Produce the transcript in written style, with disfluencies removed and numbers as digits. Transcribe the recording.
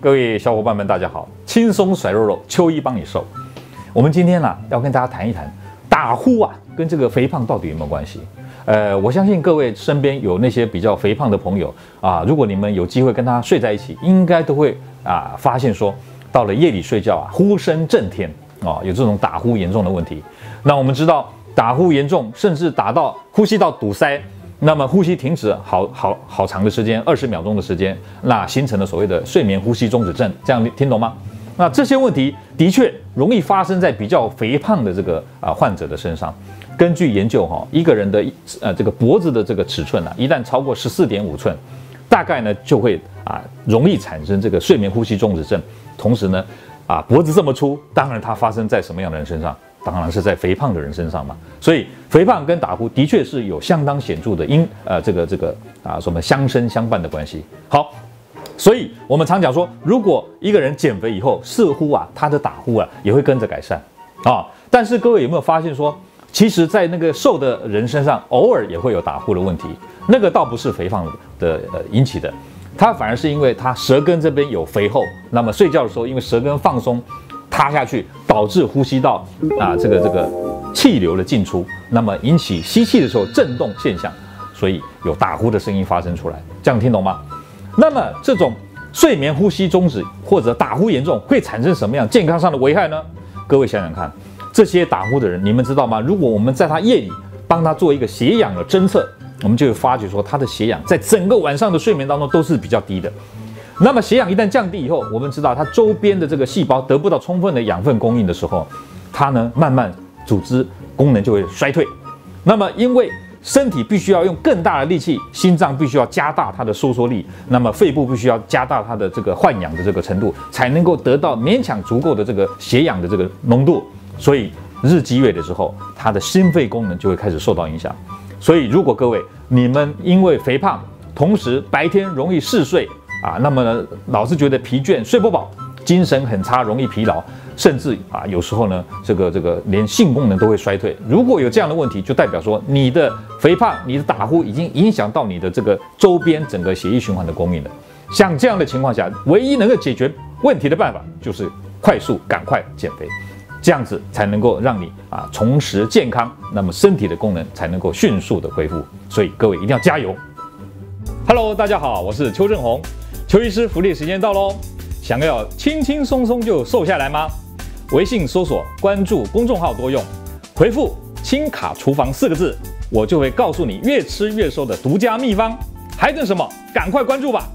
各位小伙伴们，大家好！轻松甩肉肉，秋衣帮你瘦。我们今天呢，要跟大家谈一谈打呼啊，跟这个肥胖到底有没有关系？我相信各位身边有那些比较肥胖的朋友啊，如果你们有机会跟他睡在一起，应该都会发现说，到了夜里睡觉呼声震天啊，有这种打呼严重的问题。那我们知道，打呼严重，甚至打到呼吸道堵塞。那么呼吸停止好长的时间，20秒钟的时间，那形成了所谓的睡眠呼吸中止症，这样听懂吗？那这些问题的确容易发生在比较肥胖的这个患者的身上。根据研究一个人的这个脖子的这个尺寸一旦超过14.5寸，大概呢就会容易产生这个睡眠呼吸中止症。同时呢脖子这么粗，当然它发生在什么样的人身上？当然是在肥胖的人身上嘛，所以肥胖跟打呼的确是有相当显著的什么相生相伴的关系。好，所以我们常讲说，如果一个人减肥以后，似乎他的打呼也会跟着改善但是各位有没有发现说，其实在那个瘦的人身上，偶尔也会有打呼的问题，那个倒不是肥胖的引起的，它反而是因为他舌根这边有肥厚，那么睡觉的时候因为舌根放松。塌下去，导致呼吸道这个气流的进出，那么引起吸气的时候震动现象，所以有打呼的声音发生出来，这样听懂吗？那么这种睡眠呼吸中止或者打呼严重会产生什么样健康上的危害呢？各位想想看，这些打呼的人，你们知道吗？如果我们在他夜里帮他做一个血氧的侦测，我们就会发觉说他的血氧在整个晚上的睡眠当中都是比较低的。那么血氧一旦降低以后，我们知道它周边的这个细胞得不到充分的养分供应的时候，它呢慢慢组织功能就会衰退。那么因为身体必须要用更大的力气，心脏必须要加大它的收缩力，那么肺部必须要加大它的这个换氧的这个程度，才能够得到勉强足够的这个血氧的这个浓度。所以日积月累之后，它的心肺功能就会开始受到影响。所以如果各位你们因为肥胖，同时白天容易嗜睡那么呢，老是觉得疲倦、睡不饱，精神很差，容易疲劳，甚至有时候呢，这个连性功能都会衰退。如果有这样的问题，就代表说你的肥胖、你的打呼已经影响到你的这个周边整个血液循环的供应了。像这样的情况下，唯一能够解决问题的办法就是赶快减肥，这样子才能够让你重拾健康，那么身体的功能才能够迅速的恢复。所以各位一定要加油。Hello， 大家好，我是邱正宏。邱医师福利时间到喽！想要轻轻松松就瘦下来吗？微信搜索关注公众号多用，回复“轻卡厨房”4个字，我就会告诉你越吃越瘦的独家秘方。还等什么？赶快关注吧！